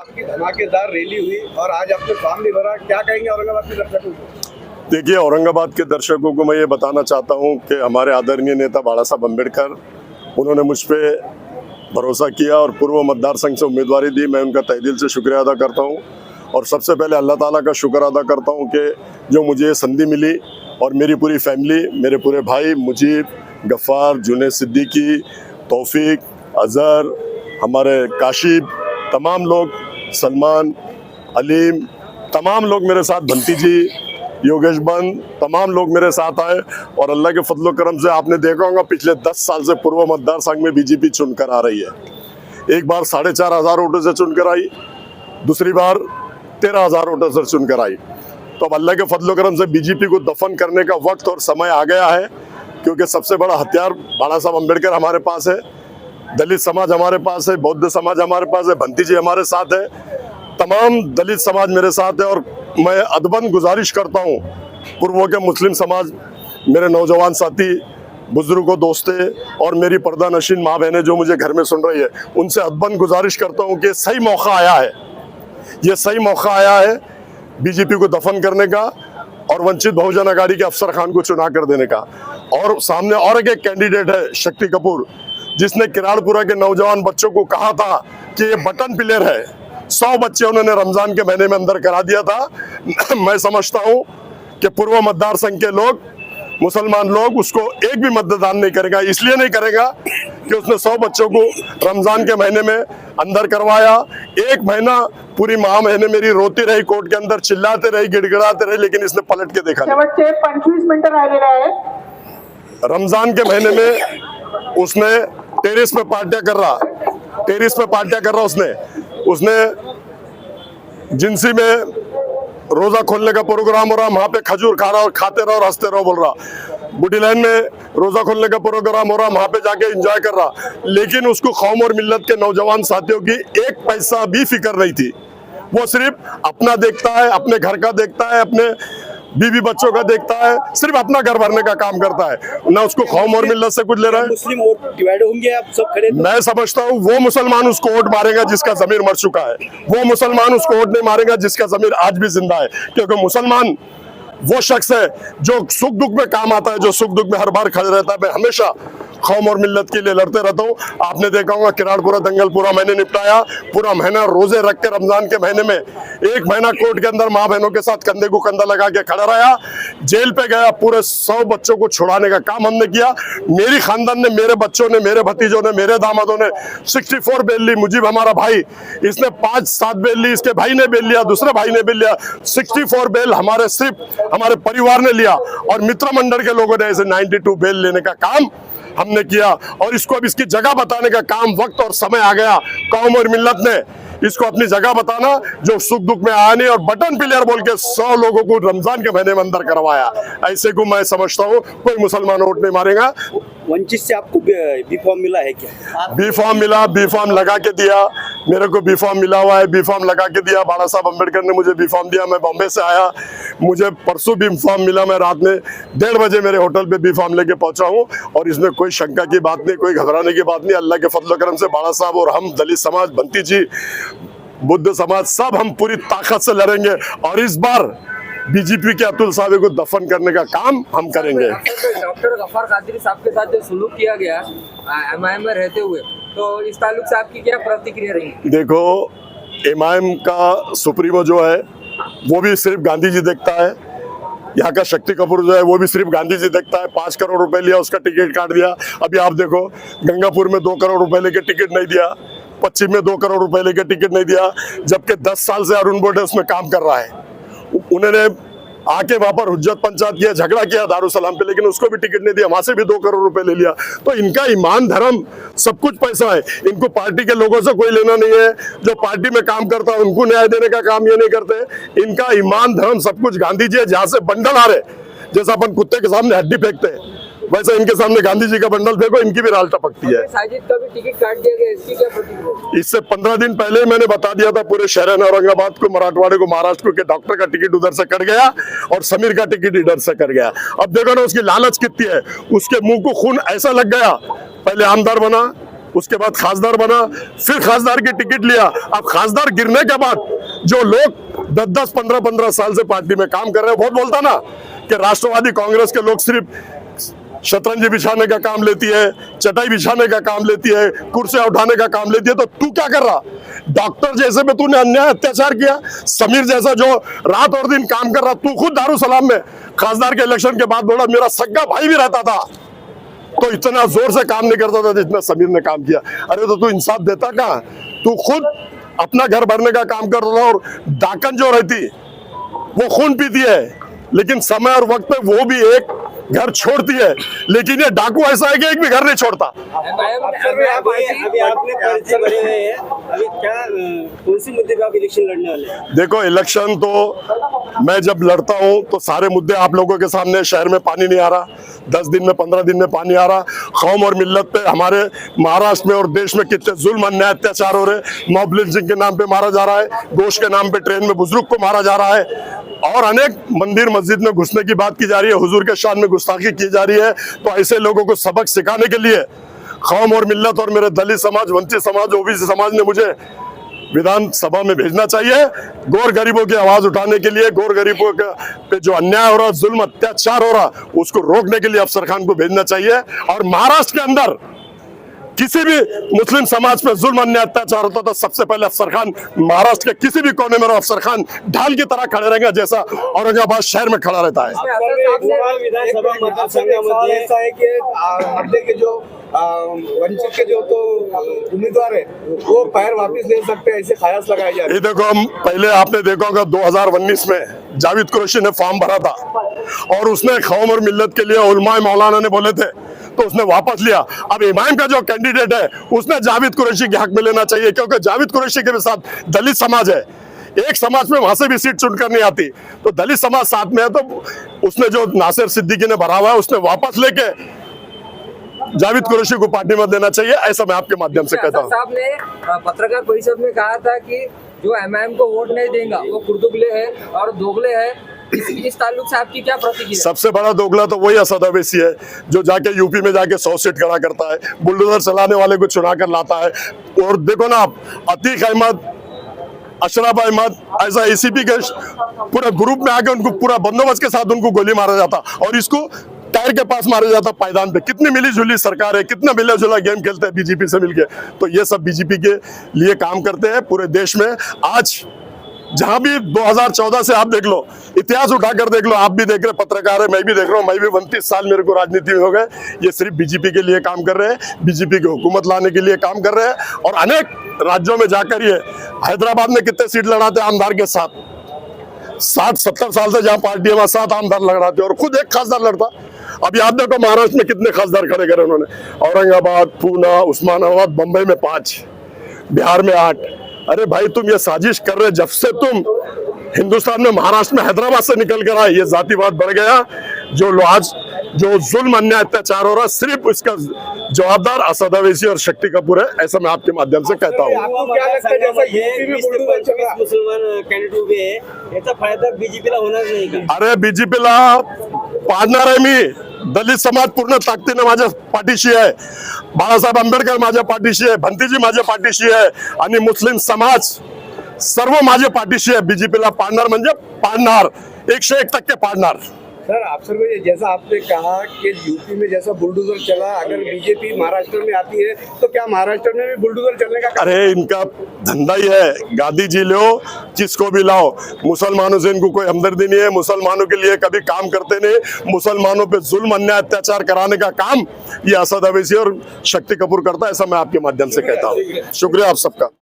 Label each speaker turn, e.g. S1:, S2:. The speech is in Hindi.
S1: आपकी धमाकेदार रैली हुई और आज आपने फॉर्म नहीं भरा, क्या कहेंगे औरंगाबाद के दर्शकों को?
S2: देखिए, औरंगाबाद के दर्शकों को मैं ये बताना चाहता हूँ कि हमारे आदरणीय नेता बाला साहब अम्बेडकर, उन्होंने मुझ पर भरोसा किया और पूर्व मतदार संघ से उम्मीदवारी दी। मैं उनका तहे दिल से शुक्रिया अदा करता हूँ और सबसे पहले अल्लाह ताला का शुक्र अदा करता हूँ कि जो मुझे ये संधि मिली और मेरी पूरी फैमिली, मेरे पूरे भाई मुजीब, गफ़ार, जुनैद सिद्दीकी, तौफीक, अज़हर, हमारे काशिफ, तमाम लोग, सलमान, अलीम, तमाम लोग मेरे साथ, बंटी जी, योगेश बंद, तमाम लोग मेरे साथ आए और अल्लाह के फजलो करम से आपने देखा होगा पिछले 10 साल से पूर्व मतदार संघ में बीजेपी चुनकर आ रही है। एक बार 4,500 वोटों से चुनकर आई, दूसरी बार 13,000 वोटों से चुनकर आई। तो अब अल्लाह के फजलो करम से बीजेपी को दफन करने का वक्त और समय आ गया है, क्योंकि सबसे बड़ा हथियार बाला साहब अम्बेडकर हमारे पास है, दलित समाज हमारे पास है, बौद्ध समाज हमारे पास है, भंती जी हमारे साथ है, तमाम दलित समाज मेरे साथ है। और मैं अदबन गुजारिश करता हूँ पूर्वों के मुस्लिम समाज, मेरे नौजवान साथी, बुजुर्गों, दोस्ते और मेरी पर्दा नशीन माँ बहनें जो मुझे घर में सुन रही है, उनसे अदबन गुजारिश करता हूँ कि सही मौका आया है, ये सही मौका आया है बीजेपी को दफन करने का और वंचित बहुजन अघाड़ी के अफसर खान को चुना कर देने का। और सामने और एक कैंडिडेट है शक्ति कपूर, जिसने किराड़पुरा के नौजवान बच्चों को कहा था कि ये बटन प्लेयर है। 100 बच्चे उन्होंने रमजान के महीने में अंदर करा दिया था। मैं समझता हूं कि पूर्व मतदार संघ के लोग, मुसलमान लोग उसको एक भी मतदान नहीं करेगा। इसलिए नहीं करेगा कि उसने 100 बच्चों को रमजान के महीने में अंदर करवाया। 1 महीना पूरी माह महीने मेरी रोती रही, कोर्ट के अंदर चिल्लाते रही, गिड़गिड़ाते रही, लेकिन इसने पलट के देखा नहीं।
S3: 25 मिनट राहिलेला आहे।
S2: रमजान के महीने में उसने टेरिस पे पार्टियां कर रहा, उसने जिनसी में रोजा खोलने का प्रोग्राम हो रहा, वहां पे खजूर खा रहा और खाते रहो और हंसते रहो बोल रहा। बुढ़ी लाइन में रोजा खोलने का प्रोग्राम हो रहा, वहां पे जाके एंजॉय कर रहा, लेकिन उसको कौम और मिल्लत के नौजवान साथियों की 1 पैसा भी फिक्र नहीं थी। वो सिर्फ अपना देखता है, अपने घर का देखता है, अपने बीवी बच्चों का देखता है, सिर्फ अपना घर भरने का काम करता है, ना उसको कौम और मिल्लत से कुछ ले रहा है।
S1: मुस्लिम वोट डिवाइड होंगे, आप सब खड़े तो?
S2: मैं समझता हूँ वो मुसलमान उसको वोट मारेगा जिसका जमीर मर चुका है, वो मुसलमान उसको वोट नहीं मारेगा जिसका जमीर आज भी जिंदा है। क्योंकि मुसलमान वो शख्स है जो सुख दुख में काम आता है, जो सुख दुख में हर बार खड़े रहता है। मैं हमेशा कौम और मिल्लत के लिए लड़ते रहता हूँ। आपने देखा होगा किराड़पुरा दंगल पूरा मैंने निपटाया, पूरा महीना रोजे रख के रमजान के महीने में 1 महीना कोर्ट के अंदर माँ बहनों के साथ कंधे को कंधा लगा के खड़ा रहा, जेल पे गया, पूरे 100 बच्चों को छुड़ाने का काम हमने किया। मेरी खानदान ने, मेरे बच्चों ने, मेरे भतीजों ने, मेरे दामादों ने 64 बेल ली। मुजीब हमारा भाई, इसने 5-7 बेल ली, इसके भाई ने बेल लिया, दूसरे भाई ने बेल लिया। 64 बेल हमारे सिर्फ हमारे परिवार ने लिया और मित्र मंडल के लोगों ने ऐसे 92 बेल लेने का काम हमने किया। और इसको अब इसकी जगह बताने का काम, वक्त और समय आ गया कौम और मिल्लत ने इसको अपनी जगह बताना, जो सुख दुख में आया नहीं और बटन प्लेयर बोल के 100 लोगों को रमजान के महीने में अंदर करवाया। ऐसे को मैं समझता हूँ कोई मुसलमान वोट नहीं मारेगा।
S1: वंचित से आपको बी फॉर्म मिला है क्या?
S2: बी फॉर्म मिला, बी फॉर्म लगा के दिया, मेरे को बी फॉर्म मिला हुआ है, बी फॉर्म लगा के दिया। बाला साहब अम्बेडकर ने मुझे बी फॉर्म दिया, मैं बॉम्बे से आया, मुझे परसों बी फॉर्म मिला। मैं रात में 1:30 बजे मेरे होटल पे बी फॉर्म लेके पहुंचा हूं और इसमें कोई शंका की बात नहीं, कोई घबराने की बात नहीं। अल्लाह के फजल करम से बाला साहब और हम दलित समाज, बंती जी, बुद्ध समाज, सब हम पूरी ताकत से लड़ेंगे और इस बार बीजेपी के अतुल साहब को दफन करने का काम हम करेंगे।
S4: डॉक्टर गफ्फार कादरी साहब के साथ जो सुलूक किया गया एमआईएम में रहते हुए, तो इस ताल्लुक से आपकी क्या प्रतिक्रिया रही?
S2: देखो, एमआईएम का सुप्रीमो जो है वो भी सिर्फ गांधी जी देखता है, यहाँ का शक्ति कपूर जो है वो भी सिर्फ गांधी जी देखता है। 5 करोड़ रुपए लिया, उसका टिकट काट दिया। अभी आप देखो, गंगापुर में 2 करोड़ रुपए लेके टिकट नहीं दिया, पश्चिम में 2 करोड़ रुपए लेके टिकट नहीं दिया, जबकि 10 साल से अरुण बोडे उसमें काम कर रहा है। उन्होंने आके वहां पर हुज्जत पंचायत किया, झगड़ा किया दारुसलाम पे, लेकिन उसको भी टिकट नहीं दिया, वहां से भी 2 करोड़ रुपए ले लिया। तो इनका ईमान, धर्म, सब कुछ पैसा है, इनको पार्टी के लोगों से कोई लेना नहीं है। जो पार्टी में काम करता है उनको न्याय देने का काम ये नहीं करते। इनका ईमान, धर्म, सब कुछ गांधी जी है। जहां से बंडल आ रहे, जैसा अपन कुत्ते के सामने हड्डी फेंकते हैं, वैसे इनके सामने गांधी जी का बंडल फेंको, इनकी भी राल टपकती है।
S4: साजिद का भी टिकट काट दिया गया, इसकी क्या प्रतिक्रिया?
S2: इससे 15 दिन पहले मैंने बता दिया था पूरे शहर ने, औरंगाबाद को, मराठवाड़े को, महाराष्ट्र को, कि डॉक्टर का टिकट उधर से कट गया और समीर का टिकट इधर से कट गया। अब देखो ना उसकी लालच कितनी है, उसके मुंह को खून ऐसा लग गया। पहले आमदार बना, उसके बाद खासदार बना, फिर खासदार की टिकट लिया। अब खासदार गिरने के बाद जो लोग 10-10, 15-15 साल से पार्टी में काम कर रहे हैं, बहुत बोलता ना कि राष्ट्रवादी कांग्रेस के लोग सिर्फ शतरंज बिछाने का काम लेती है, चटाई बिछाने का काम लेती है, कुर्सियां उठाने का काम लेती है। तो तू क्या कर रहा? डॉक्टर जैसे पे तूने अन्याय अत्याचार किया, समीर जैसा जो रात और दिन काम कर रहा, तू खुद दारुसलाम में खासदार के इलेक्शन के बाद बोला मेरा सगा भाई भी रहता था, तो इतना जोर से काम नहीं करता था जितना समीर ने काम किया। अरे तो तू इंसाफ देता कहाँ? तू खुद अपना घर भरने का काम कर रहा, और डाकन जो रहती वो खून पीती है, लेकिन समय और वक्त पे वो भी एक घर छोड़ती है। लेकिन ये डाकू ऐसा है कि एक भी घर नहीं छोड़ता।
S5: अभी आपने पर्चे भरे हुए हैं, अभी क्या कौन सी मुद्दे पे आप इलेक्शन लड़ने वाले हैं?
S2: देखो, इलेक्शन तो मैं जब लड़ता हूं तो सारे मुद्दे आप लोगों के सामने। शहर में पानी नहीं आ रहा, 10 दिन में 15 दिन में पानी आ रहा। कौम और मिल्लत पे हमारे महाराष्ट्र में और देश में कितने जुल्म अन्याय अत्याचार हो रहे। मॉब लिंचिंग के नाम पे मारा जा रहा है, गोश्त के नाम पे ट्रेन में बुजुर्ग को मारा जा रहा है, और अनेक मंदिर मस्जिद में घुसने की बात की जा रही है, हुजूर के शान में गुस्ताखी की जा रही है। तो ऐसे लोगों को सबक सिखाने के लिए कौम और मिल्लत और मेरे दलित समाज, वंचित समाज, ओबीसी समाज ने मुझे विधानसभा में भेजना चाहिए। गोर गरीबों की आवाज उठाने के लिए, गोर गरीबों पे जो अन्याय हो रहा, जुल्म अत्याचार हो रहा, उसको रोकने के लिए अफसर खान को भेजना चाहिए। और महाराष्ट्र के अंदर किसी भी मुस्लिम समाज पे जुल्म अन्याय अत्याचार होता तो सबसे पहले अफसर खान, महाराष्ट्र के किसी भी कोने में अफसर खान ढाल की तरह खड़े रहेंगे, जैसा औरंगाबाद शहर में खड़ा रहता है।
S5: विधानसभा मतदारसंघामध्ये
S1: ऐसा है कि अपने के जो वंचित के जो तो उम्मीदवार है वो पैर वापस ले सकते हैं, ऐसे कयास लगाए जा रहे हैं।
S2: ये देखो, हम पहले आपने देखा होगा 2019 में जावेद कुरैशी ने फॉर्म भरा था, और उसने कौम और मिल्लत के लिए उलमाए मौलाना ने बोले थे, तो उसने वापस लिया। अब इमाम का जो कैंडिडेट है उसने जावेद कुरैशी के हक में लेना चाहिए, क्योंकि जावेद कुरैशी के साथ दलित समाज है। एक समाज में वहां से भी सीट चुनकर नहीं आती, तो दलित समाज साथ में है। तो उसने जो नासिर सिद्दीकी ने भरा हुआ है, उसने वापस लेके जावेद कुरैशी को पार्टी में देना चाहिए, ऐसा मैं आपके माध्यम से कहता हूँ।
S4: साहब ने पत्रकार परिषद में कहा था कि जो एमआईएम को वोट नहीं देगा वो खुरदुगले है और दोगले है। इस ताल्लुक से आपकी क्या प्रतिक्रिया?
S2: सबसे बड़ा दोगला तो वही असद अवैसी है, जो जाके यूपी में जाके 100 सीट खड़ा करता है, बुलडोजर चलाने वाले को चुना कर लाता है। और देखो ना, आप अतीक अहमद, अशरफ अहमद, ऐसा एसीपी के पूरा ग्रुप में आके उनको पूरा बंदोबस्त के साथ उनको गोली मारा जाता, और इसको टायर के पास मारा जाता पायदान पे। कितनी मिली जुली सरकार है, कितना मिला जुला गेम खेलते हैं बीजेपी से मिलके। तो ये सब बीजेपी के लिए काम करते हैं पूरे देश में। आज जहां भी 2014 से आप देख लो, इतिहास उठाकर देख लो, आप भी देख रहे, पत्रकार है, मैं भी देख रहा हूँ, मैं भी 29 साल मेरे को राजनीति में हो गए। ये सिर्फ बीजेपी के लिए काम कर रहे हैं, बीजेपी की हुकूमत लाने के लिए काम कर रहे हैं। और अनेक राज्यों में जाकर ये हैदराबाद में कितने सीट लड़ाते हैं आमदार के साथ, 60-70 साल से जहाँ पार्टी है वहां 7 आमदार लड़ाते, और खुद एक खासदार लड़ता। अभी आप देखो महाराष्ट्र में कितने खासदार खड़े करे उन्होंने, औरंगाबाद, पूना, उस्मानाबाद, बंबई में 5, बिहार में 8। अरे भाई, तुम ये साजिश कर रहे, जब से तुम हिंदुस्तान में महाराष्ट्र में हैदराबाद से निकल कर आए, ये जातिवाद बढ़ गया। जो आज जो जुल्म अन्याय अत्याचार हो रहा, सिर्फ इसका जवाबदार असद अवैसी और शक्ति कपूर है, ऐसा मैं आपके माध्यम से कहता हूँ।
S1: आपको क्या लगता है जैसा यूपी में बुलडोजर चल रहा है?
S5: मुसलमान कैंडिडेट उभे आहे, याचा फायदा बीजेपीला होणार नाही का?
S2: अरे बीजेपीला पाडणार आहे मी, दलित समाज पूर्ण ताकदीने माझ्या पाठीशी आहे, बाळासाहेब आंबेडकर माझ्या पाठीशी आहे, भंतीजी माझ्या पाठीशी आहे, आणि मुस्लिम समाज सर्व माझ्या पाठीशी आहे। बीजेपीला पाडणार म्हणजे पाडणार, 101% पाडणार।
S1: सर, आपसे जैसा आपने कहा कि यूपी में जैसा बुलडोजर चला, अगर बीजेपी महाराष्ट्र में आती है तो क्या महाराष्ट्र में भी बुलडोजर चलने का?
S2: अरे इनका धंधा ही है, गादी जी लो किसको भी लाओ। मुसलमानों से इनको कोई हमदर्दी नहीं है, मुसलमानों के लिए कभी काम करते नहीं। मुसलमानों पे जुल्म अन्याय अत्याचार कराने का काम ये असद अवैसी और शक्ति कपूर करता है, ऐसा मैं आपके माध्यम से कहता हूँ। शुक्रिया आप सबका।